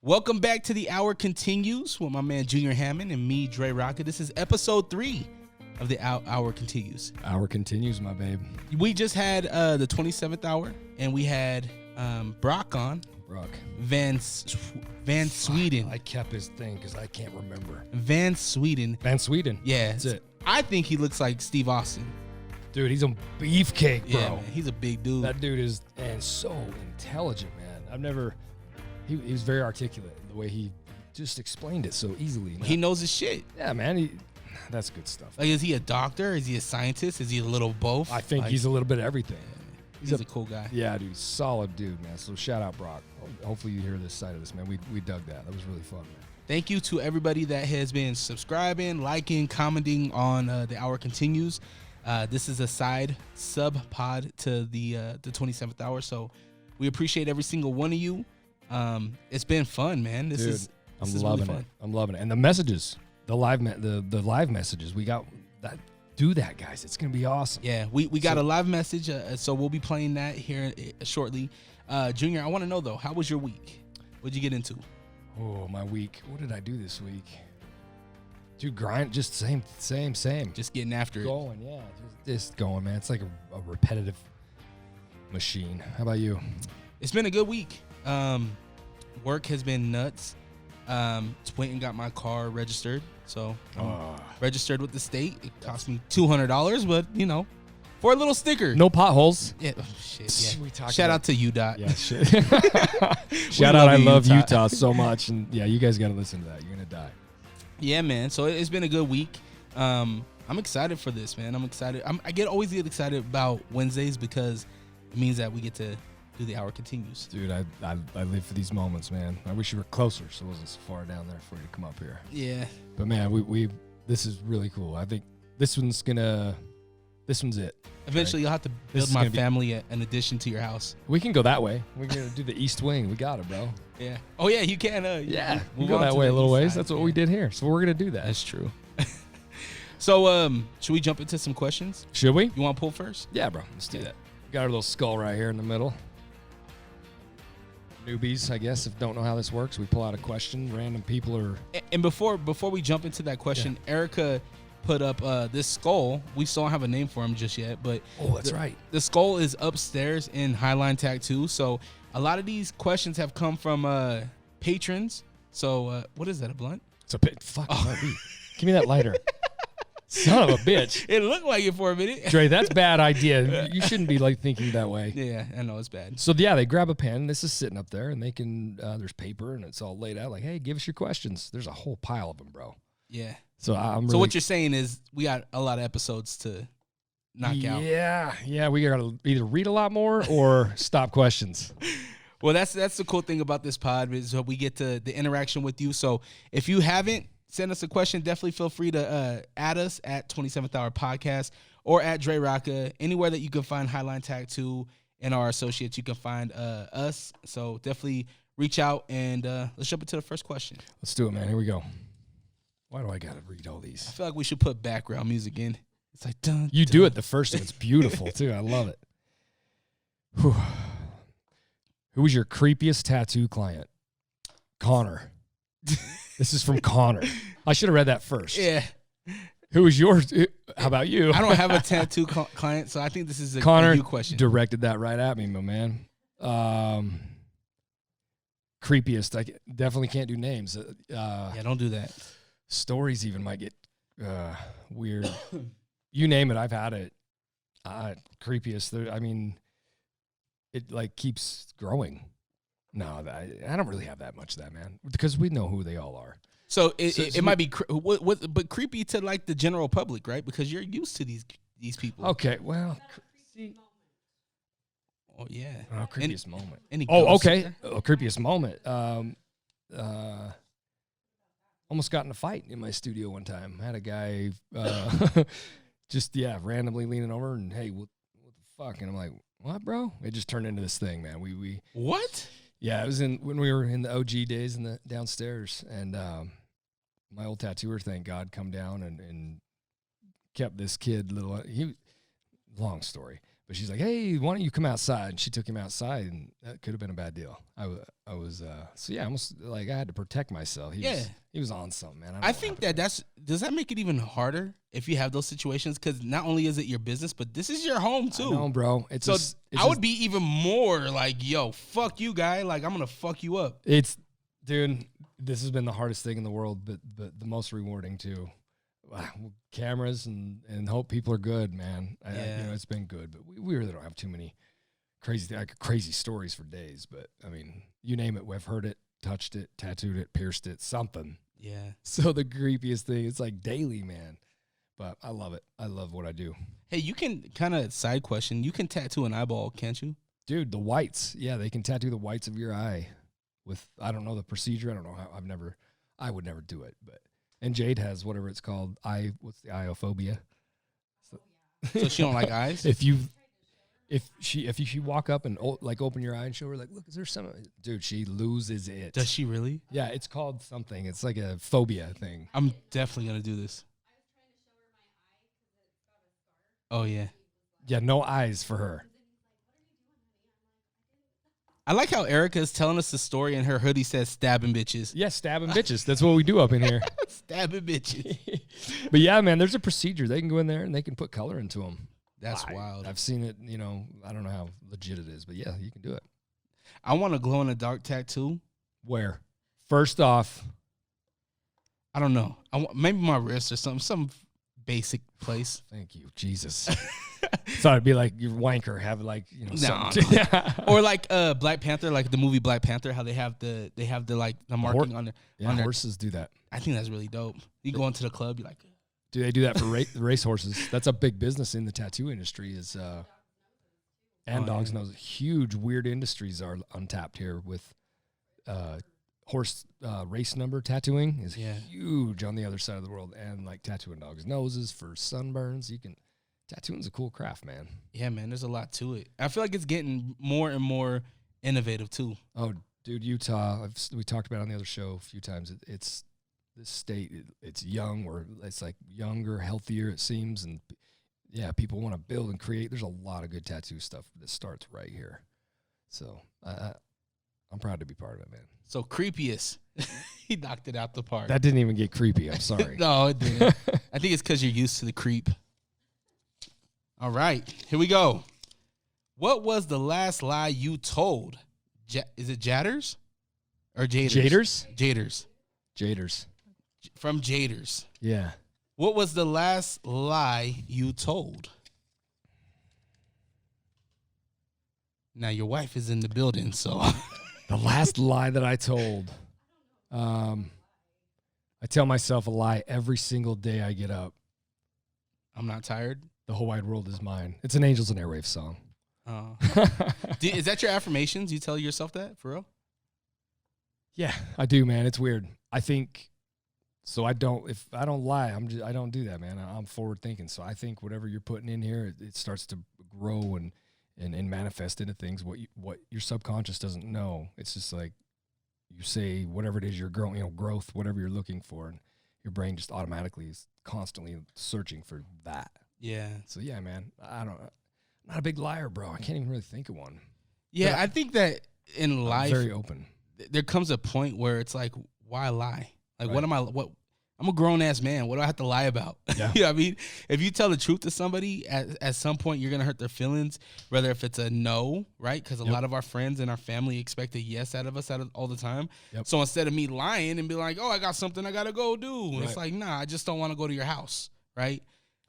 Welcome back to The Hour Continues with my man Junior Hammond and me, Drerawka. This is episode 3 of The Hour Continues. Hour continues, my babe. We just had the 27th hour, and we had Brock on. Brock. Van Sweden. I kept his thing because I can't remember. Van Sweden. Van Sweden. Yeah. That's it. I think he looks like Steve Austin. Dude, he's a beefcake, bro. Yeah, man, he's a big dude. That dude is and so intelligent, man. He was very articulate in the way he just explained it so easily. Man. He knows his shit. Yeah, man. That's good stuff. Like, is he a doctor? Is he a scientist? Is he a little both? I think he's a little bit of everything. He's a cool guy. Yeah, dude. Solid dude, man. So shout out, Brock. Hopefully you hear this side of this, man. We dug that. That was really fun, man. Thank you to everybody that has been subscribing, liking, commenting on The Hour Continues. This is a sub pod to the 27th hour, so we appreciate every single one of you. It's been fun, man. This is loving really fun. I'm loving it. And the messages, the live messages, we got that. Do that, guys. It's gonna be awesome. Yeah, we got a live message, so we'll be playing that here shortly. Junior, I want to know though, how was your week? What'd you get into? Oh, my week. What did I do this week? Dude, grind, just same. Just getting after going, yeah, just going, man. It's like a repetitive machine. How about you? It's been a good week. Work has been nuts. Just went and got my car registered. So registered with the state. It cost me $200, but for a little sticker. No potholes. Yeah. Oh, shit. Yeah. We Shout out to UDOT. Yeah, shit. Shout out. I love Utah so much, and yeah, you guys got to listen to that. You're gonna die. Yeah, man. So it's been a good week. I'm excited for this, man. I'm excited. I always get excited about Wednesdays because it means that we get to do The Hour Continues. Dude, I live for these moments, man. I wish you were closer so it wasn't so far down there for you to come up here. Yeah. But man, we this is really cool. I think this one's it. Eventually, you'll have to build my family an addition to your house. We can go that way. We're going to do the East Wing. We got it, bro. Yeah. Oh, yeah, you can. Yeah, we go that way a little ways. That's what we did here. So we're going to do that. That's true. So, should we jump into some questions? Should we? You want to pull first? Yeah, bro. Let's do that. We got our little skull right here in the middle. Newbies, I guess, if don't know how this works, we pull out a question. Random people are... And before we jump into that question, Erica put up this skull. We still don't have a name for him just yet, but that's right. The skull is upstairs in Highline Tattoo. So a lot of these questions have come from patrons. So what is that, a blunt? It's a bit. Fuck. Give me that lighter. Son of a bitch. It looked like it for a minute. Dre, that's a bad idea. You shouldn't be thinking that way. Yeah, I know it's bad. So yeah, they grab a pen. This is sitting up there, and they can. There's paper, and it's all laid out. Like, hey, give us your questions. There's a whole pile of them, bro. Yeah. So So what you're saying is we got a lot of episodes to knock out. Yeah. We got to either read a lot more or stop questions. Well, that's the cool thing about this pod is we get to the interaction with you. So if you haven't sent us a question, definitely feel free to add us at 27th Hour Podcast or at Drerawka. Anywhere that you can find Highline Tattoo and our associates, you can find us. So definitely reach out and let's jump into the first question. Let's do it, man. Here we go. Why do I got to read all these? I feel like we should put background music in. It's like, dun, you dun. do it the first time. It's beautiful, too. I love it. Whew. Who was your creepiest tattoo client? Connor. This is from Connor. I should have read that first. Yeah. Who was yours? How about you? I don't have a tattoo client, so I think this is a Connor new question. Directed that right at me, my man. Creepiest. I definitely can't do names. Yeah, don't do that. Stories even might get weird. You name it, I've had it. Creepiest. I mean, it keeps growing. No, I don't really have that much of that, man, because we know who they all are. So it might be, but creepy to the general public, right? Because you're used to these people. Okay, well, oh yeah. Creepiest moment. Okay. Creepiest moment. Almost got in a fight in my studio one time. I had a guy just randomly leaning over and, hey, what the fuck? And I'm like, what, bro? It just turned into this thing, man. We what? Yeah, it was when we were in the OG days in the downstairs, and my old tattooer, thank God, come down and kept this kid long story, But she's like, hey, why don't you come outside? And she took him outside, and that could have been a bad deal. I was so yeah, almost like I had to protect myself. He was on something, man. I think does that make it even harder if you have those situations? Because not only is it your business, but this is your home too. I know, bro. I would be even more like, yo, fuck you, guy. Like, I'm gonna fuck you up. Dude, this has been the hardest thing in the world, but the most rewarding too. Wow, cameras and hope people are good, man. It's been good, but we really don't have too many crazy stories for days. But I mean, you name it, we've heard it, touched it, tattooed it, pierced it, something. Yeah. So the creepiest thing, it's like daily, man. But I love it. I love what I do. Hey, you can kind of side question. You can tattoo an eyeball, can't you? Dude, the whites. Yeah, they can tattoo the whites of your eye with, I don't know the procedure. I don't know how. I would never do it, but. And Jade has whatever it's called. What's the iophobia? So she don't like eyes? If she walk up and like open your eye and show her like, look, is there some? Dude, she loses it. Does she really? Yeah, it's called something. It's like a phobia thing. I'm definitely gonna do this. Oh yeah. Yeah, no eyes for her. I like how Erica is telling us the story and her hoodie says stabbing bitches. Yeah, stabbing bitches. That's what we do up in here. Stabbing bitches. But yeah, man, there's a procedure. They can go in there and they can put color into them. That's wild. I've seen it, I don't know how legit it is, but yeah, you can do it. I want a glow in the dark tattoo. Where? First off, I don't know. Maybe my wrist or some basic place. Thank you, Jesus. Thought it'd be like your wanker have like something. Or like Black Panther, like the movie Black Panther, how they have the like the marking on their on their horses do that. I think that's really dope. You go into the club, you're like, do they do that for race horses? That's a big business in the tattoo industry. Is and dogs knows huge weird industries are untapped here with horse race number tattooing is huge on the other side of the world, and like tattooing dogs' noses for sunburns. Tattooing's a cool craft, man. Yeah, man, there's a lot to it. I feel like it's getting more and more innovative too. Oh, dude, Utah. We talked about it on the other show a few times. It's this state. It's young, or it's like younger, healthier. It seems, and yeah, people want to build and create. There's a lot of good tattoo stuff that starts right here. So I'm proud to be part of it, man. So creepiest, he knocked it out the park. That didn't even get creepy. I'm sorry. No, it didn't. I think it's because you're used to the creep. All right, here we go. What was the last lie you told? Is it Jatters or Jaders? Jaders. From Jaders. Yeah. What was the last lie you told? Now your wife is in the building, so. The last lie that I told. I tell myself a lie every single day I get up. I'm not tired. The whole wide world is mine. It's an Angels and Airwaves song. Is that your affirmations? You tell yourself that for real? Yeah, I do, man. It's weird. I think so. If I don't lie, I don't do that, man. I'm forward thinking. So I think whatever you're putting in here, it starts to grow and manifest into things. What your subconscious doesn't know. It's just like you say whatever it is you're growing, growth, whatever you're looking for, and your brain just automatically is constantly searching for that. Yeah. So yeah, man. I'm not a big liar, bro. I can't even really think of one. Yeah, I think that in life, very open. There comes a point where it's like, why lie? Like, right. I'm a grown ass man. What do I have to lie about? Yeah. You know what I mean? If you tell the truth to somebody, at some point you're gonna hurt their feelings. Whether if it's a no, right? Because a lot of our friends and our family expect a yes out of us all the time. Yep. So instead of me lying and be like, oh, I got something I gotta go do, right. It's like, nah, I just don't want to go to your house, right?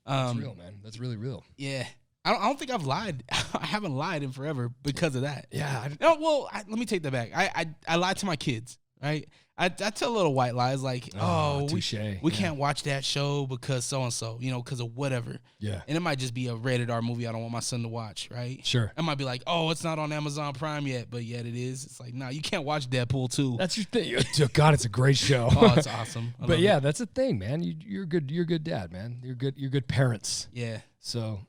That's real, man. That's really real. Yeah. I don't think I've lied. I haven't lied in forever because of that. Yeah. Let me take that back. I lied to my kids, right? I tell little white lies like, we can't watch that show because so-and-so, because of whatever. Yeah. And it might just be a rated R movie I don't want my son to watch, right? Sure. I might be like, oh, it's not on Amazon Prime yet, but yet it is. It's like, nah, you can't watch Deadpool 2. That's your thing. God, it's a great show. Oh, it's awesome. But yeah, that's the thing, man. You're good. You're a good dad, man. You're good parents. Yeah. So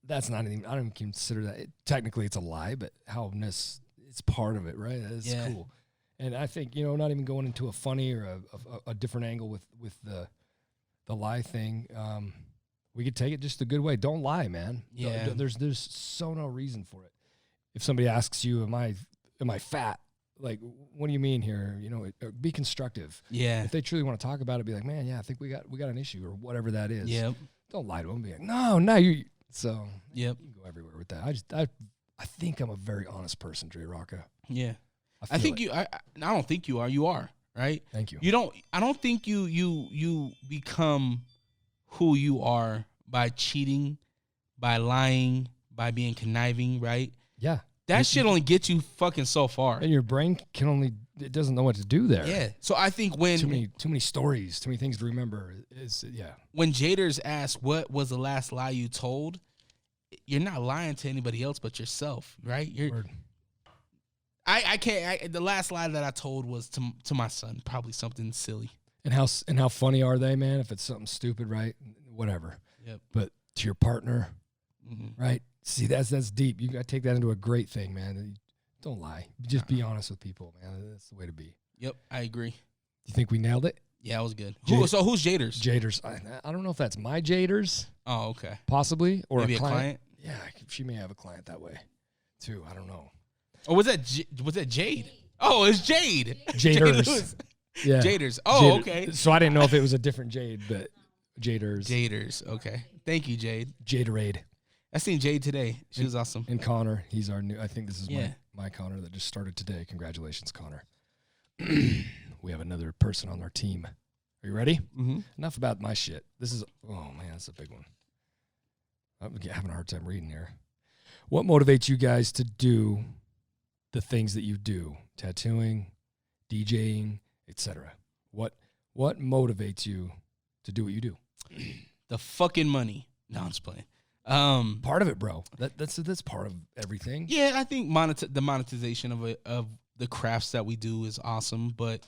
that's not even, I don't even consider that. Technically, it's a lie, but it's part of it, right? It's cool. And I think, not even going into a funny or a different angle with the lie thing, We could take it just a good way. Don't lie, man. Yeah. There's so no reason for it. If somebody asks you, am I fat? Like, what do you mean here? You know, be constructive. Yeah. If they truly want to talk about it, be like, man, yeah, I think we got an issue or whatever that is. Yep. Don't lie to them. Be like, no, you. So Yep. You can go everywhere with that. I think I'm a very honest person, Drerawka. Yeah. I think think I don't think you are. You are, right? Thank you. I don't think you become who you are by cheating, by lying, by being conniving, right? Yeah. That shit only gets you fucking so far. And your brain it doesn't know what to do there. Yeah. So I think when too many stories, too many things to remember. When Jaders asked what was the last lie you told, you're not lying to anybody else but yourself, right? Word. I can't. The last lie that I told was to my son, probably something silly. And how funny are they, man? If it's something stupid, right? Whatever. Yep. But to your partner, Mm-hmm. right? See, that's deep. You got to take that into a great thing, man. Don't lie. Just be honest with people, man. That's the way to be. Yep, I agree. You think we nailed it? Yeah, it was good. So who's Jaders? Jaders. I don't know if that's my Jaders. Oh, okay. Possibly, or Maybe a client. Yeah, she may have a client that way, too. I don't know. Or was that Jade? Oh, it's Jade. Jaders. Yeah. Jaders. Oh, okay. So I didn't know if it was a different Jade, but Jaders. Jaders. Okay. Thank you, Jade. Jaderade. I seen Jade today. She was awesome. And Connor, he's our new. I think this is Yeah. my Connor that just started today. Congratulations, Connor. We have another person on our team. Are you ready? Mm-hmm. Enough about my shit. This is, oh man, that's a big one. I'm having a hard time reading here. What motivates you guys to do the things that you do? Tattooing, DJing, etc. What motivates you to do what you do? The fucking money. No, I'm just playing. Part of it, bro. That's part of everything. Yeah, I think the monetization of the crafts that we do is awesome, but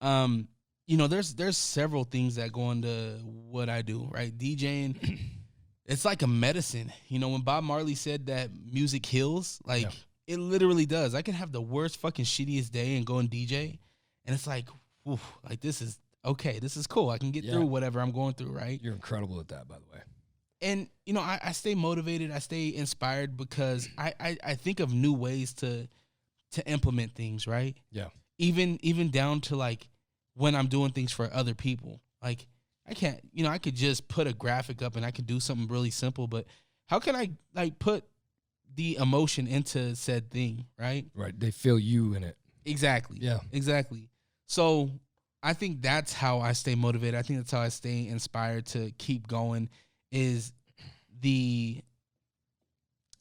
there's several things that go into what I do, right? DJing, it's like a medicine. You know, when Bob Marley said that music heals, it literally does. I can have the worst fucking shittiest day and go and DJ, and it's like, whew, like this is okay. This is cool. I can get through whatever I'm going through, right? You're incredible at that, by the way. And, I stay motivated. I stay inspired because I think of new ways to implement things, right? Yeah. Even down to, like, when I'm doing things for other people. Like, I can't, I could just put a graphic up and I could do something really simple, but how can I, like, put the emotion into said thing, right? Right. They feel you in it. Exactly. Yeah. Exactly. So I think that's how I stay motivated. I think that's how I stay inspired to keep going, is the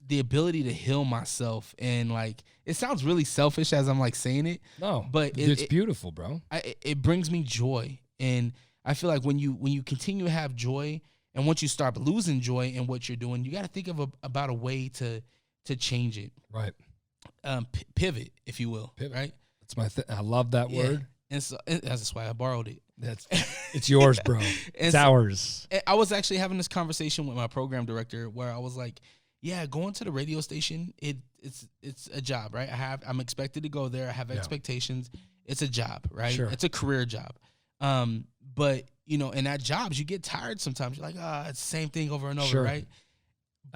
ability to heal myself. And, like, it sounds really selfish as I'm, like, saying it. No, but it's beautiful, bro. It brings me joy. And I feel like when you continue to have joy, and once you start losing joy in what you're doing, you got to think of about a way to change it. Right. Pivot, if you will. Pivot. Right. That's my thing. I love that word. And so that's why I borrowed it. It's yours, bro. It's ours. I was actually having this conversation with my program director where I was like, yeah, going to the radio station, it's a job, right? I'm expected to go there. I have expectations. It's a job, right? Sure. It's a career job. But in that jobs, you get tired sometimes. You're like, it's the same thing over and over, right?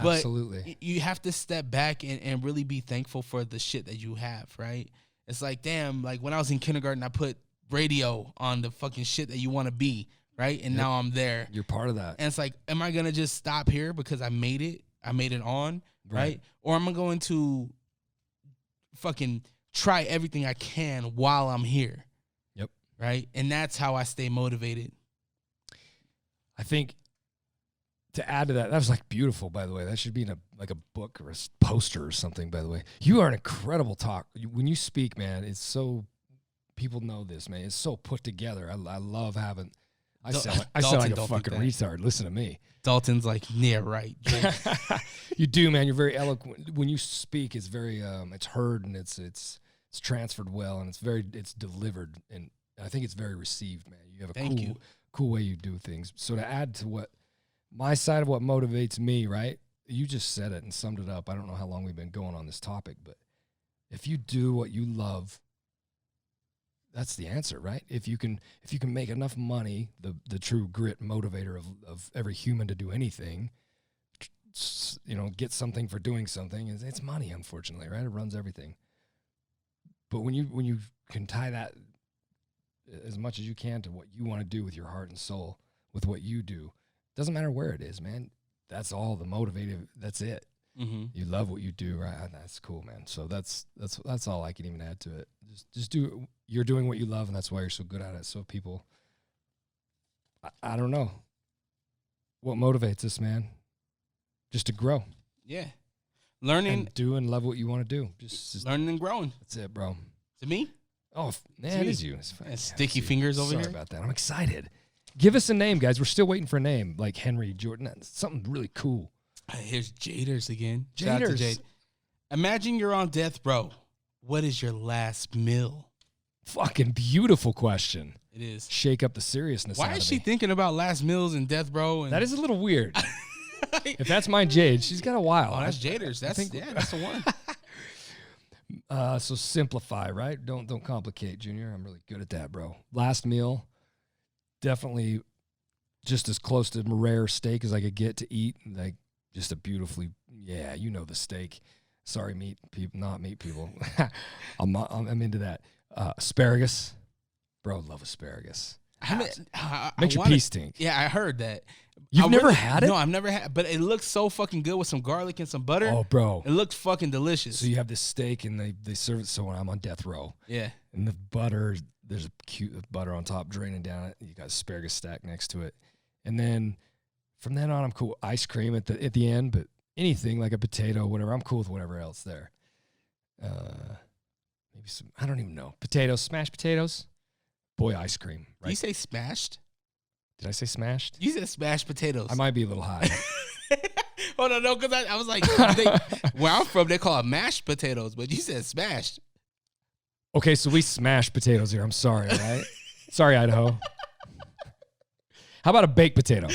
But absolutely. You have to step back and really be thankful for the shit that you have, right? It's like, damn, like when I was in kindergarten, I put radio on the fucking shit that you want to be, right? And now I'm there. You're part of that. And it's like, am I going to just stop here because I made it on, right? Or am I going to fucking try everything I can while I'm here? Yep. Right? And that's how I stay motivated. I think to add to that was like beautiful, by the way. That should be in a book or a poster or something, by the way. You are an incredible talk. When you speak, man, it's so, people know this, man. It's so put together. I love having, I sound like a fucking retard. Listen to me. Dalton's like, yeah, right. You do, man. You're very eloquent. When you speak, it's very, it's heard and it's transferred well, and it's delivered, and I think it's very received, man. You have a cool way you do things. So to add to what my side of what motivates me, right? You just said it and summed it up. I don't know how long we've been going on this topic, but if you do what you love, that's the answer, right? If you can make enough money, the true grit motivator of every human to do anything, get something for doing something, it's money, unfortunately, right? It runs everything. But when you can tie that as much as you can to what you want to do with your heart and soul, with what you do, doesn't matter where it is, man. That's all the motivative. That's it. Mm-hmm. You love what you do, right? That's cool, man. So that's all I can even add to it. Just do it. You're doing what you love, and that's why you're so good at it. So people, I don't know what motivates us, man. Just to grow. Yeah, learning, and do and love what you want to do. Just learning and growing. That's it, bro. To me? Oh, man, it is you. It's fine. Sticky fingers over here. Sorry about that. I'm excited. Give us a name, guys. We're still waiting for a name, like Henry Jordan. Something really cool. Here's Jaders again. Jaders. Shout out to Jade. Imagine you're on death row. What is your last meal? Fucking beautiful question. It is. Shake up the seriousness. Why is she thinking about last meals and death row? And that is a little weird. If that's my Jade, she's got a while. Oh, that's Jaders. That's the one. So simplify, right? Don't complicate, Junior. I'm really good at that, bro. Last meal, definitely just as close to rare steak as I could get to eat. Like just a beautifully, the steak. Sorry, meat people, not meat people. I'm into that. Asparagus, bro. Love asparagus. Makes your pee stink. Yeah, I heard that. You've never had it? No, I've never had. But it looks so fucking good with some garlic and some butter. Oh, bro, it looks fucking delicious. So you have this steak and they serve it. So when I'm on death row, and the butter, there's a cute butter on top draining down it. You got asparagus stacked next to it, and then from then on, I'm cool. Ice cream at the end, but anything like a potato, whatever, I'm cool with whatever else there. Maybe some, I don't even know. Potatoes, smashed potatoes. Boy, ice cream. Right? Did you say smashed? Did I say smashed? You said smashed potatoes. I might be a little high. Hold on, no, because I was like, where I'm from, they call it mashed potatoes, but you said smashed. Okay, so we smash potatoes here. I'm sorry, all right? Sorry, Idaho. How about a baked potato?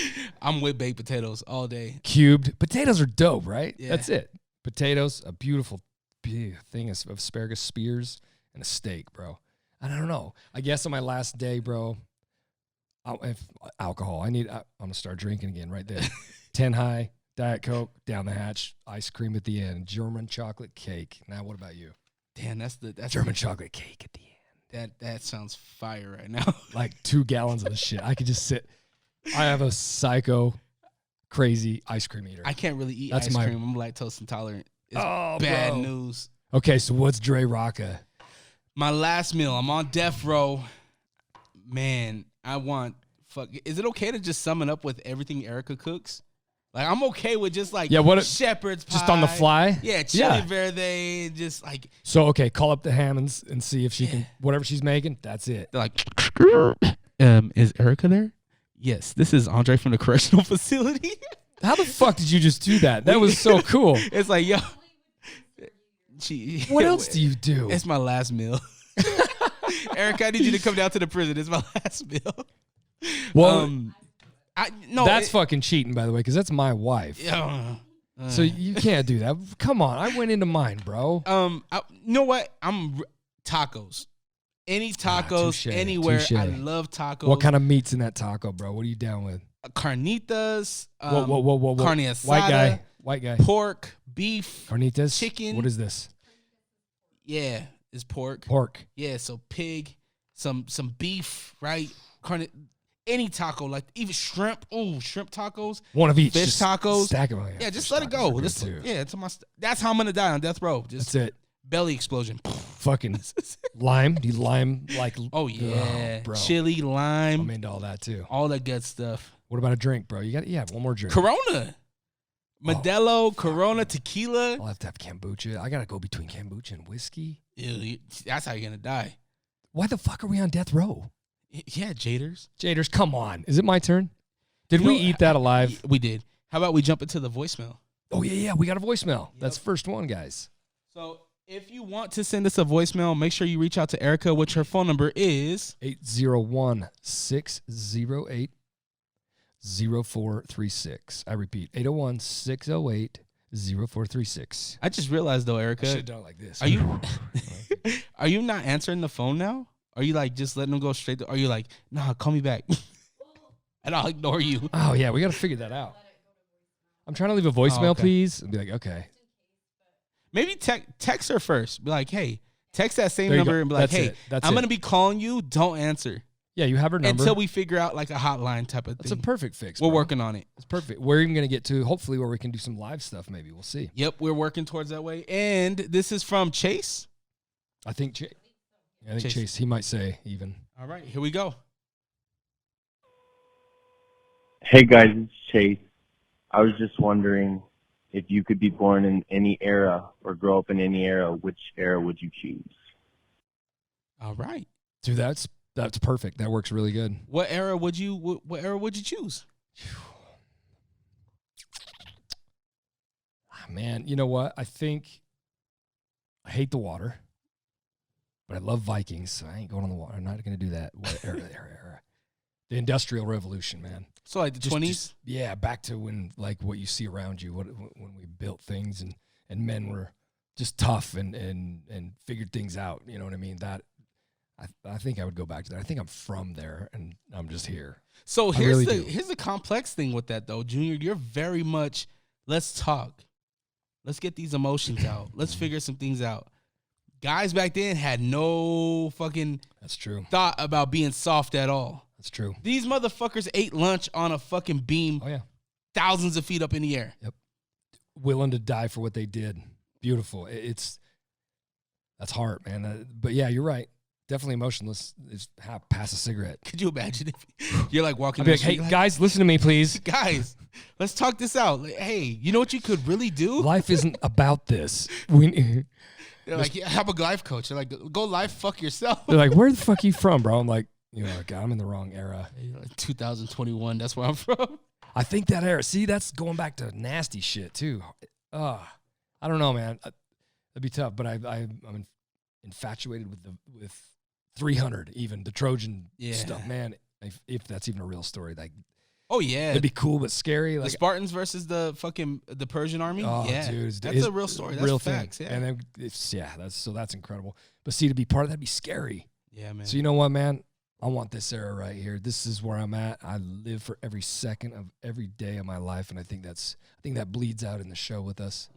I'm with baked potatoes all day. Cubed. Potatoes are dope, right? Yeah. That's it. Potatoes, a beautiful thing of asparagus spears, and a steak, bro. And I don't know. I guess on my last day, bro, if alcohol, I'm going to start drinking again right there. 10 high, Diet Coke, down the hatch, ice cream at the end, German chocolate cake. Now, what about you? Damn, that's German chocolate cake at the end. That sounds fire right now. Like 2 gallons of the shit. I could just sit. I have a psycho, crazy ice cream eater. I can't really eat ice cream. I'm lactose intolerant. It's bad news. Okay, so what's Drerawka? My last meal. I'm on death row. Man, I want is it okay to just sum it up with everything Erica cooks? Like I'm okay with just like shepherd's pie. Just on the fly? Yeah, chili verde, just like. So okay, call up the Hammonds and see if she can whatever she's making, that's it. They're like is Erica there? Yes, this is Andre from the correctional facility. How the fuck did you just do that? That was so cool. It's like, yo. What else do you do? It's my last meal. Erica, I need you to come down to the prison. It's my last meal. Well, that's fucking cheating, by the way, because that's my wife. So you can't do that. Come on, I went into mine, bro. You know what? I'm tacos. Any tacos, anywhere. Touche. I love tacos. What kind of meat's in that taco, bro? What are you down with? Carnitas. Whoa. Carne asada. White guy. Pork, beef. Carnitas. Chicken. What is this? Yeah, it's pork. Pork. Yeah, so pig, some beef, right? Any taco, like even shrimp. Oh, shrimp tacos. One of each. Fish tacos. Stack them. Yeah, just let it go. That's how I'm gonna die on death row. That's it. Belly explosion. Fucking lime. Do you lime like? Oh yeah, bro. Chili, lime. I'm into all that too. All that good stuff. What about a drink, bro? You got one more drink. Corona, Modelo, Corona, tequila. I'll have to have kombucha. I gotta go between kombucha and whiskey. Ew, that's how you're gonna die. Why the fuck are we on death row? Yeah, Jaders. Jaders, come on. Is it my turn? Did we eat that alive? We did. How about we jump into the voicemail? Oh yeah. We got a voicemail. Yep. That's first one, guys. So. If you want to send us a voicemail, make sure you reach out to Erica, which her phone number is 801-608-0436. I repeat, 801-608-0436. I just realized though, Erica. I should have done it like this. Are you not answering the phone now? Are you like just letting them go straight? Are you like, nah, call me back, and I'll ignore you? Oh yeah, we got to figure that out. I'm trying to leave a voicemail, okay. please, and be like, okay. Maybe text her first. Be like, hey, text that same There you number go. and be like, That's hey, it. I'm gonna be calling you. Don't answer Yeah, you have her number. until we figure out like a hotline type of That's a thing. perfect fix. We're bro. working on it. It's perfect. We're even gonna get to hopefully where we can do some live stuff. Maybe we'll see. Yep, we're working towards that way. And this is from Chase. I think Chase. He might say even. All right, here we go. Hey guys, it's Chase. I was just wondering if you could be born in any era or grow up in any era, which era would you choose? All right, Dude, that's perfect. That works really good. what era would you choose? Man, you know what? I think I hate the water, but I love Vikings, so I ain't going on the water. I'm not going to do that. What era? The Industrial Revolution, man. So like the 20s. Yeah, back to when like what you see around you, when we built things and men were just tough and figured things out. You know what I mean? That I think I would go back to that. I think I'm from there and I'm just here. So here's really here's the complex thing with that though, Junior. You're very much let's talk. Let's get these emotions out. Let's figure some things out. Guys back then had no fucking That's true. thought about being soft at all. That's true. These motherfuckers ate lunch on a fucking beam Oh yeah. thousands of feet up in the air. Willing to die for what they did. Beautiful. That's hard, man. But yeah, you're right. Definitely emotionless. Pass a cigarette. Could you imagine if you're like walking I'd be down like, the hey, street, guys, listen to me, please. guys, let's talk this out. Like, hey, you know what you could really do? Life isn't about this. They're They're like, yeah, I'm a life coach. They're like, go life fuck yourself. like, where the fuck are you from, bro? I'm like, God, I'm in the wrong era. 2021, that's where I'm from. I think that era. See, that's going back to nasty shit too. I don't know, man. That'd be tough. But I'm infatuated with 300, even the Trojan stuff, man. If that's even a real story, like, Oh yeah, it'd be cool but scary. the Like, Spartans versus the Persian army. oh, Yeah, dude, that's a real story. That's real facts. thing. Yeah, And then that's incredible. But see, to be part of that'd be scary. yeah, man. So you know what, man? I want this era right here. This is where I'm at. I live for every second of every day of my life, and I think that bleeds out in the show with us.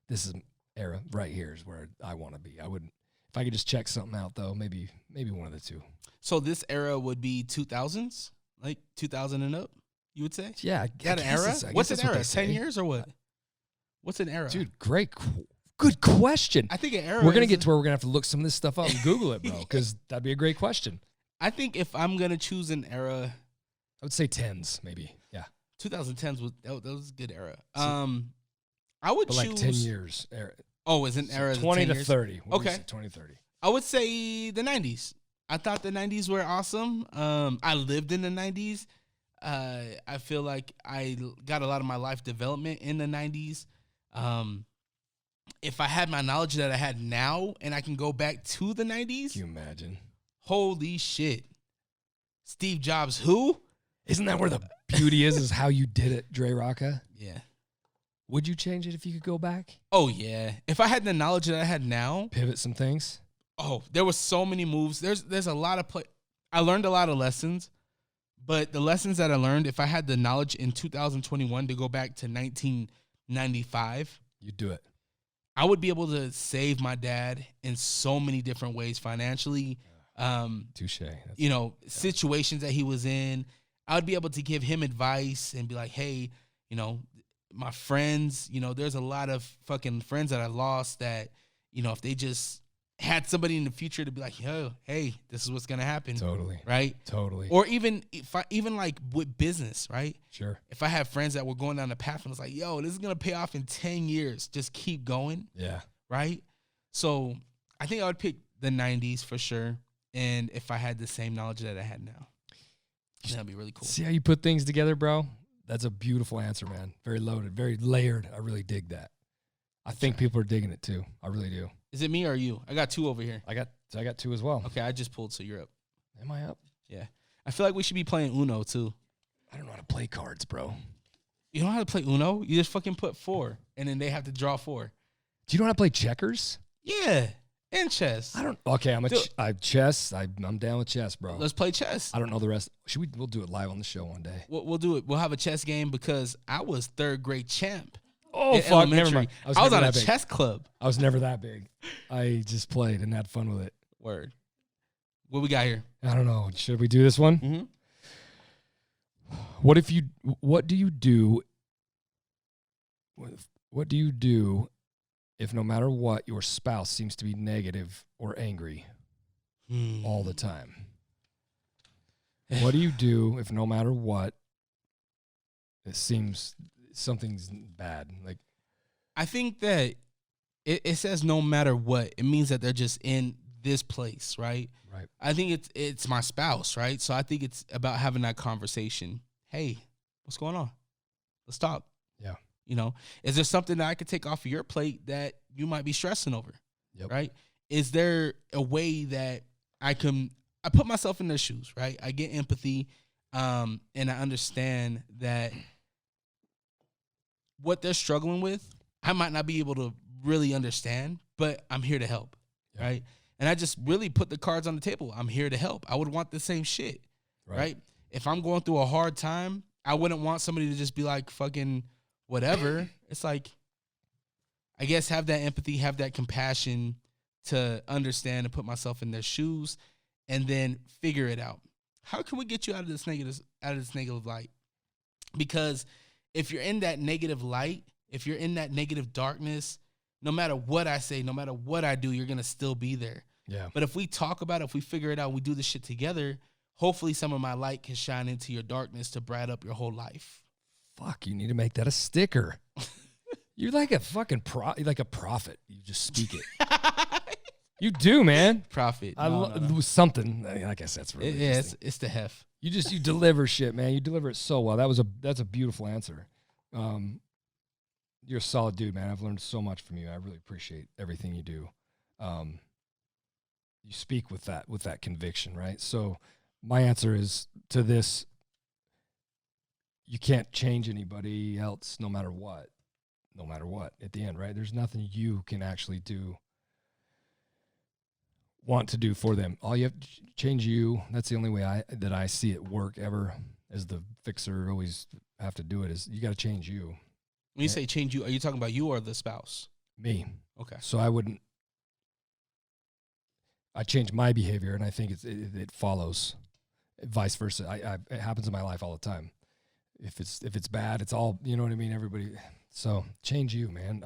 This is era right here is where I want to be. I wouldn't if I could just check something out though. Maybe one of the two. So this era would be 2000s, like 2000 and up. You would say? Yeah, That an era? What's an era? 10 years or what? What's an era? Dude, good question. I think an era. We're gonna is get to where we're gonna have to look some of this stuff up and Google it, bro, because that'd be a great question. I think if I'm gonna choose an era, I would say tens, maybe. Yeah, 2010s was a good era. I would but choose like 10 years. Era. Oh, is an era 20 to 10 years? 30. What do you Okay. say, 20 to 30. I would say the 90s. I thought the 90s were awesome. I lived in the 90s. I feel like I got a lot of my life development in the 90s. If I had my knowledge that I had now and I can go back to the 90s, Can you imagine? holy shit. Steve Jobs, who? Isn't that where the beauty is how you did it, Drerawka? Yeah. Would you change it if you could go back? Oh, yeah. If I had the knowledge that I had now, Pivot some things? oh, there was so many moves. There's a lot of play. I learned a lot of lessons, but the lessons that I learned, if I had the knowledge in 2021 to go back to 1995, You'd do it. I would be able to save my dad in so many different ways financially. Touche. Situations that he was in. I would be able to give him advice and be like, hey, my friends, there's a lot of fucking friends that I lost that, if they just had somebody in the future to be like, yo, hey, this is what's going to happen. Totally. Right? Totally. Or even like with business, right? Sure. If I had friends that were going down the path and was like, yo, this is going to pay off in 10 years. Just keep going. Yeah. Right? So I think I would pick the 90s for sure. And if I had the same knowledge that I had now, that'd be really cool. See how you put things together, bro? That's a beautiful answer, man. Very loaded, very layered. I really dig that. I think people are digging it too. I really do. Is it me or you? I got two over here. I got two as well. Okay, I just pulled, so you're up. Am I up? Yeah. I feel like we should be playing Uno too. I don't know how to play cards, bro. You don't know how to play Uno? You just fucking put 4, and then they have to draw 4. Do you know how to play checkers? Yeah. And chess. Okay, I'm chess. I'm down with chess, bro. Let's play chess. I don't know the rest. We'll do it live on the show one day. We'll do it. We'll have a chess game because I was third grade champ. Oh, fuck, never mind. I was on a chess club. I was never that big. I just played and had fun with it. Word. What we got here? I don't know. Should we do this one? Mm-hmm. What do you do? What do you do if no matter what, your spouse seems to be negative or angry all the time? What do you do if no matter what, it seems something's bad? Like, I think that it says no matter what. It means that they're just in this place, right? Right. I think it's my spouse, right? So I think it's about having that conversation. Hey, what's going on? Let's talk. Yeah. You know, is there something that I could take off of your plate that you might be stressing over? Yep. Right? Is there a way that I put myself in their shoes, right? I get empathy, and I understand that what they're struggling with, I might not be able to really understand, but I'm here to help, Yeah. right? And I just really put the cards on the table. I'm here to help. I would want the same shit, right? If I'm going through a hard time, I wouldn't want somebody to just be like fucking whatever. It's like, I guess have that empathy, have that compassion to understand and put myself in their shoes and then figure it out. How can we get you out of this negative light? Because if you're in that negative light, if you're in that negative darkness, no matter what I say, no matter what I do, you're going to still be there. Yeah. But if we talk about it, if we figure it out, we do this shit together, hopefully some of my light can shine into your darkness to bright up your whole life. Fuck, you need to make that a sticker. You're like a fucking like a prophet. You just speak it. You do, man. Prophet. Something. I guess that's really it's the hef. You deliver shit, man. You deliver it so well. That's a beautiful answer. You're a solid dude, man. I've learned so much from you. I really appreciate everything you do. You speak with that conviction, right? So my answer is to this: you can't change anybody else, no matter what. No matter what, at the end, right? There's nothing you can actually want to do for them. All you have to change you. That's the only way that I see it work ever. As the fixer, always have to do it. Is you got to change you. When you say change you, are you talking about you or the spouse? Me. Okay. So I change my behavior, and I think it follows. Vice versa. It happens in my life all the time. If it's bad, it's all, you know what I mean. Everybody. So change you, man.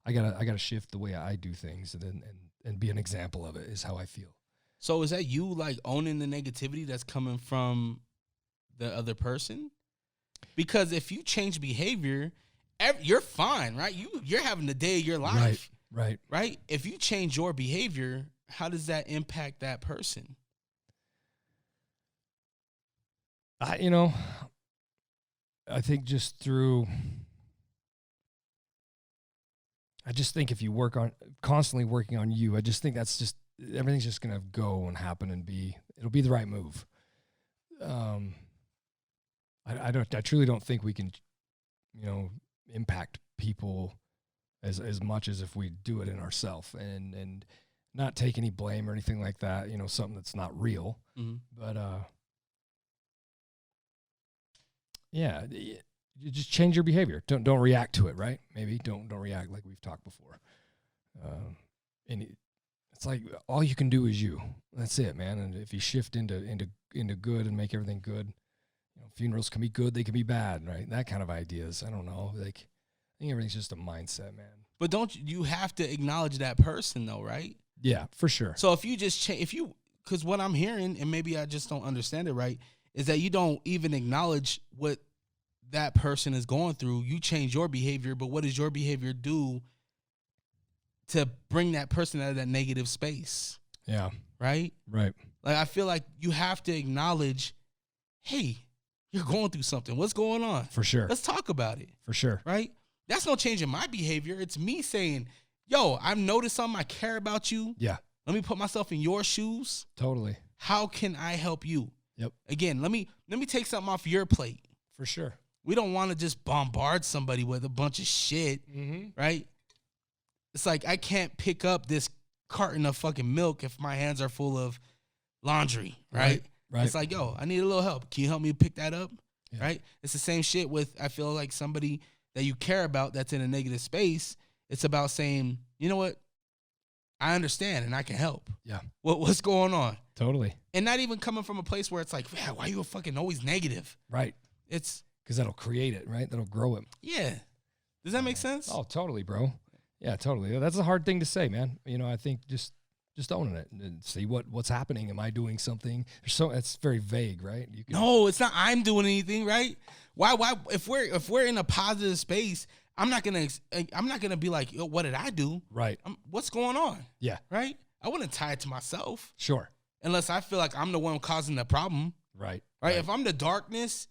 I gotta shift the way I do things, and be an example of it. Is how I feel. So is that you like owning the negativity that's coming from the other person? Because if you change behavior, you're fine, right? You're having the day of your life, right? If you change your behavior, how does that impact that person? I think I just think if you constantly working on you, I just think that's just, everything's just going to go and happen and it'll be the right move. I truly don't think we can, impact people as much as if we do it in ourselves and not take any blame or anything like that, something that's not real. Mm-hmm. But, yeah, you just change your behavior. Don't react to it, right? Maybe don't react like we've talked before. And it's like all you can do is you. That's it, man. And if you shift into good and make everything good, funerals can be good, they can be bad, right? That kind of ideas. I don't know. Like, I think everything's just a mindset, man. But don't you have to acknowledge that person though, right? Yeah, for sure. So if you just because what I'm hearing, and maybe I just don't understand it right, is that you don't even acknowledge what that person is going through. You change your behavior, but what does your behavior do to bring that person out of that negative space? Yeah. Right? Right. Like, I feel like you have to acknowledge, hey, you're going through something. What's going on? For sure. Let's talk about it. For sure. Right? That's no change in my behavior. It's me saying, yo, I've noticed something. I care about you. Yeah. Let me put myself in your shoes. Totally. How can I help you? Yep. Again, let me take something off your plate. For sure. We don't want to just bombard somebody with a bunch of shit, right? It's like I can't pick up this carton of fucking milk if my hands are full of laundry, right? Right. It's like, yo, I need a little help. Can you help me pick that up? Yeah. Right? It's the same shit with, I feel like somebody that you care about that's in a negative space. It's about saying, you know what? I understand and I can help. Yeah. What's going on? Totally. And not even coming from a place where it's like, yeah, why are you fucking always negative? Right. It's because that'll create it, right? That'll grow it. yeah. Does that make sense? Oh, totally, bro. Yeah, totally. That's a hard thing to say, man. You know, I think just owning it and see what's happening. Am I doing something? It's very vague, right? You can, No, it's not. I'm doing anything, right? Why? If we're in a positive space, I'm not gonna be like, yo, what did I do? Right. What's going on? Yeah. Right. I wouldn't tie it to myself. Sure. Unless I feel like I'm the one causing the problem. Right. Right. If I'm the darkness,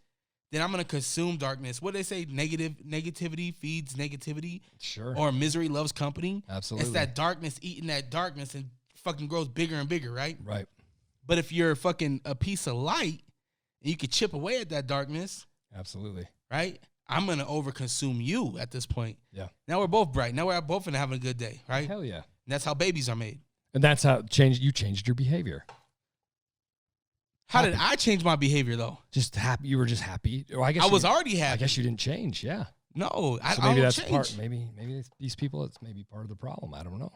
then I'm gonna consume darkness. What do they say? Negativity feeds negativity. Sure. Or misery loves company. Absolutely. It's that darkness eating that darkness and fucking grows bigger and bigger, right? Right. But if you're fucking a piece of light and you could chip away at that darkness, absolutely, right? I'm gonna overconsume you at this point. Yeah. Now we're both bright. Now we're both having a good day, right? Hell yeah. And that's how babies are made. And that's how you changed your behavior. How did I change my behavior though? Just happy. You were just happy. Or I guess I was already happy. I guess you didn't change. Yeah. No, I so maybe don't that's change. part. Maybe these people. It's maybe part of the problem. I don't know.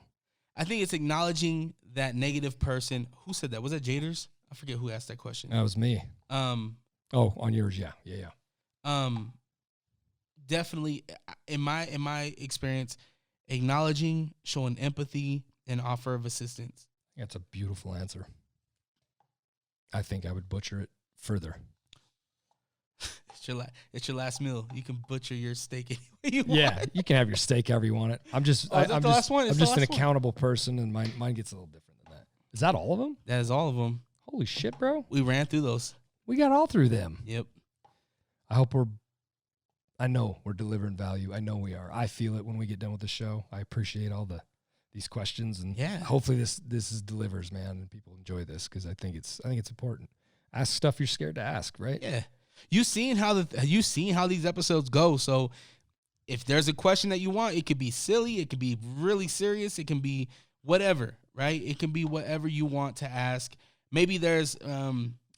I think it's acknowledging that negative person. Who said that? Was that Jaders? I forget who asked that question. That was me. Oh, on yours, yeah. Definitely, in my experience, acknowledging, showing empathy, and offer of assistance. That's a beautiful answer. I think I would butcher it further. It's your last meal. You can butcher your steak any way you want. Yeah, you can have your steak however you want it. I'm just an accountable person, and mine gets a little different than that. Is that all of them? That is all of them. Holy shit, bro! We ran through those. We got all through them. Yep. I know we're delivering value. I know we are. I feel it when we get done with the show. I appreciate all these questions, and hopefully this delivers, man, and people enjoy this because I think it's important. Ask stuff you're scared to ask, right? Yeah. You seen how these episodes go. So if there's a question that you want, it could be silly, it could be really serious, it can be whatever, right? It can be whatever you want to ask. Maybe there's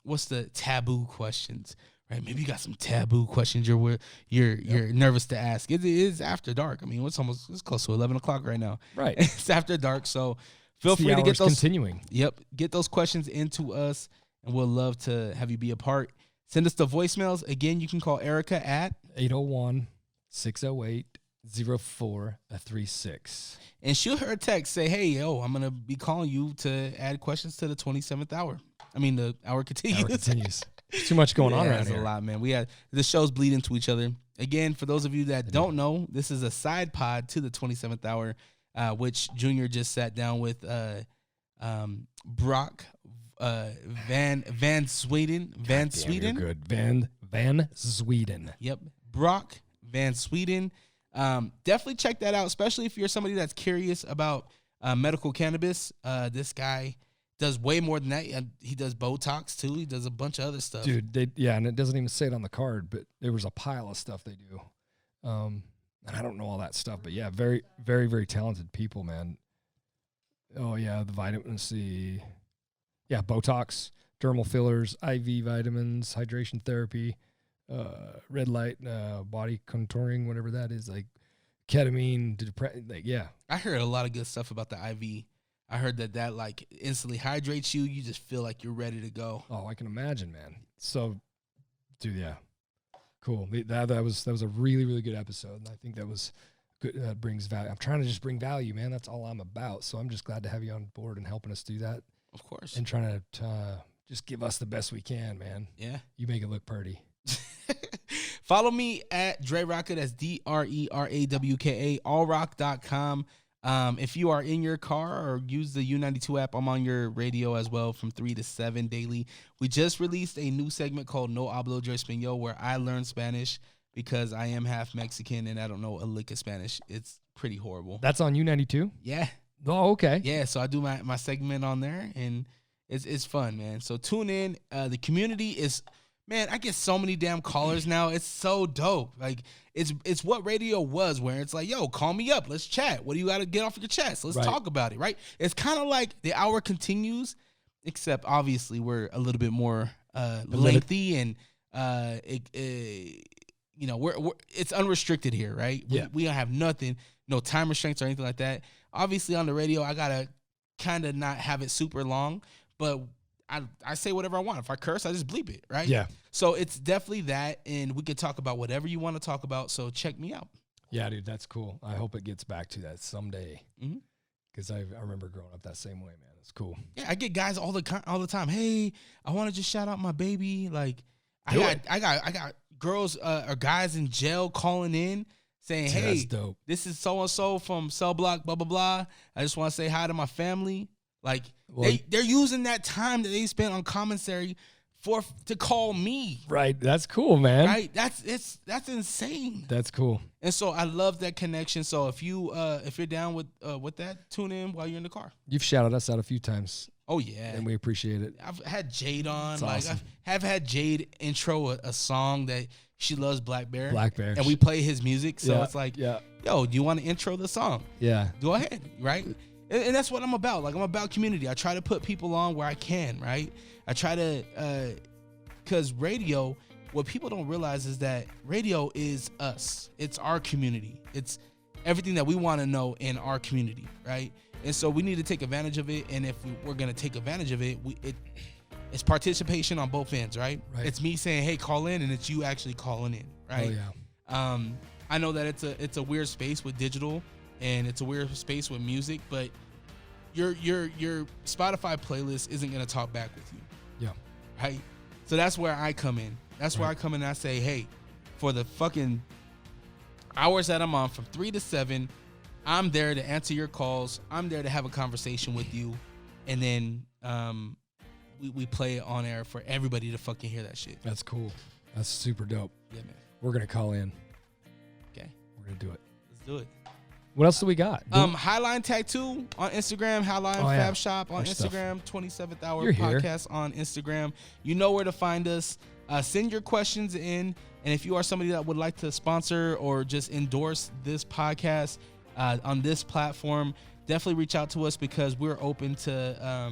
what's the taboo questions, right? Maybe you got some taboo questions you're nervous to ask. It is after dark. I mean, it's close to 11 o'clock right now. Right. It's after dark, so feel free to get those continuing. Yep, get those questions into us, and we'll love to have you be a part. Send us the voicemails. Again, you can call Erica at 801-608-0436. And shoot her a text. Say, hey, yo, I'm going to be calling you to add questions to the 27th hour. I mean, the hour continues. There's too much going on around here. There's a lot, man. The shows bleed into each other. Again, for those of you that don't know, this is a side pod to the 27th hour, which Junior just sat down with Brock Van Sweden. Van Sweden. You're good. Van Sweden. Yep. Brock Van Sweden. Definitely check that out, especially if you're somebody that's curious about medical cannabis. This guy does way more than that. He does Botox too. He does a bunch of other stuff. Dude, and it doesn't even say it on the card, but there was a pile of stuff they do. And I don't know all that stuff, but yeah, very, very, very talented people, man. Oh yeah, the vitamin C. Yeah, Botox, dermal fillers, IV vitamins, hydration therapy, red light, body contouring, whatever that is, like ketamine, yeah. I heard a lot of good stuff about the IV. I heard that like instantly hydrates you. You just feel like you're ready to go. Oh, I can imagine, man. So, dude, yeah, cool. That was a really, really good episode, and I think that was good. That brings value. I'm trying to just bring value, man. That's all I'm about. So I'm just glad to have you on board and helping us do that. Of course. And trying to just give us the best we can, man. Yeah. You make it look pretty. Follow me at Drerawka. That's DRERAWKA, allrock.com. If you are in your car or use the U92 app, I'm on your radio as well from 3 to 7 daily. We just released a new segment called No Hablo Yo Español, where I learn Spanish because I am half Mexican and I don't know a lick of Spanish. It's pretty horrible. That's on U92? Yeah. Oh, okay. Yeah, so I do my segment on there, and it's fun, man. So tune in. The community is Man, I get so many damn callers now. It's so dope. Like it's what radio was, where it's like, yo, call me up, let's chat. What do you got to get off your chest? Let's talk about it, right? It's kind of like the hour continues, except obviously we're a little bit more lengthy, and you know, we're it's unrestricted here, right? Yeah. We don't have nothing, no time restraints or anything like that. Obviously on the radio, I gotta kind of not have it super long, but I say whatever I want. If I curse, I just bleep it, right? Yeah. So it's definitely that, and we could talk about whatever you want to talk about. So check me out. Yeah, dude, that's cool. I hope it gets back to that someday. Mhm. Because I remember growing up that same way, man. It's cool. Yeah, I get guys all the time. Hey, I want to just shout out my baby. Like, Do I got girls or guys in jail calling in saying, Dude, hey, that's dope. this is so and so from cell block, blah blah blah. I just want to say hi to my family. Like, Well, they're using that time that they spent on commissary to call me. Right. That's cool, man. Right? That's insane. That's cool. And so I love that connection. So if you're down with that, tune in while you're in the car. You've shouted us out a few times, Oh yeah. and we appreciate it. I've had Jade on. It's Like awesome. I have had Jade intro a song that she loves, Black Bear. Black Bear. And we play his music. So Yeah, it's like, yeah. yo, do you want to intro the song? Yeah. Go ahead, right? And that's what I'm about. Like, I'm about community. I try to put people on where I can, right? I try to, because radio, what people don't realize is that radio is us. It's our community. It's everything that we want to know in our community, right? And so we need to take advantage of it. And if we're going to take advantage of it, it's participation on both ends, right? Right. It's me saying, hey, call in, and it's you actually calling in, right? Oh, yeah. I know that it's a weird space with digital, and it's a weird space with music, but your Spotify playlist isn't gonna talk back with you. Yeah. Right? So that's where I come in. That's where I come in and I say, hey, for the fucking hours that I'm on from 3 to 7, I'm there to answer your calls. I'm there to have a conversation with you. And then we play it on air for everybody to fucking hear that shit. That's cool. That's super dope. Yeah, man. We're going to call in. Okay. We're going to do it. Let's do it. What else do we got? Highline Tattoo on Instagram, Highline yeah. Fab Shop on Our stuff. Instagram, 27th Hour You're here. Podcast on Instagram. You know where to find us. Send your questions in, and if you are somebody that would like to sponsor or just endorse this podcast on this platform, definitely reach out to us, because we're open to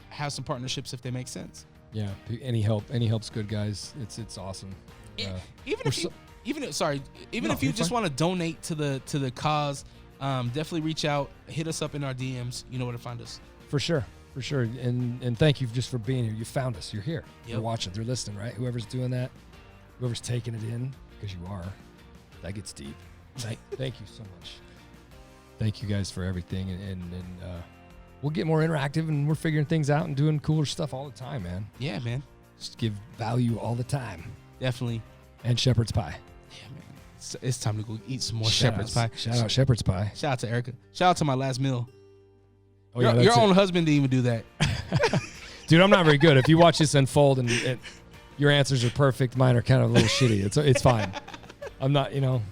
have some partnerships if they make sense. Yeah. Any help's good, guys. It's awesome. Even if No, you you're just fine. want to donate to the cause, definitely reach out, hit us up in our DMs. You know where to find us. For sure. And thank you just for being here. You found us. You're here. Yep. You're watching. They're listening, right? Whoever's doing that, whoever's taking it in, because you are. That gets deep. Thank you so much. Thank you guys for everything. And we'll get more interactive, and we're figuring things out and doing cooler stuff all the time, man. Yeah, man. Just give value all the time. Definitely. And shepherd's pie. Yeah, man. It's time to go eat some more Shout shepherd's outs. pie. Shout out shepherd's pie. Shout out to Erica. Shout out to my last meal. Oh, yeah, your that's own it. husband didn't even do that. Dude, I'm not very good. If you watch this unfold and your answers are perfect, mine are kind of a little shitty. It's fine. I'm not, I'm trying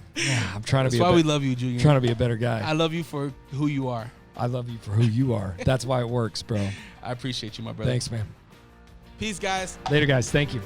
to That's be why we love you, Junior. trying to be a better guy. I love you for who you are. I love you for who you are. That's why it works, bro. I appreciate you, my brother. Thanks, man. Peace, guys. Later, guys. Thank you.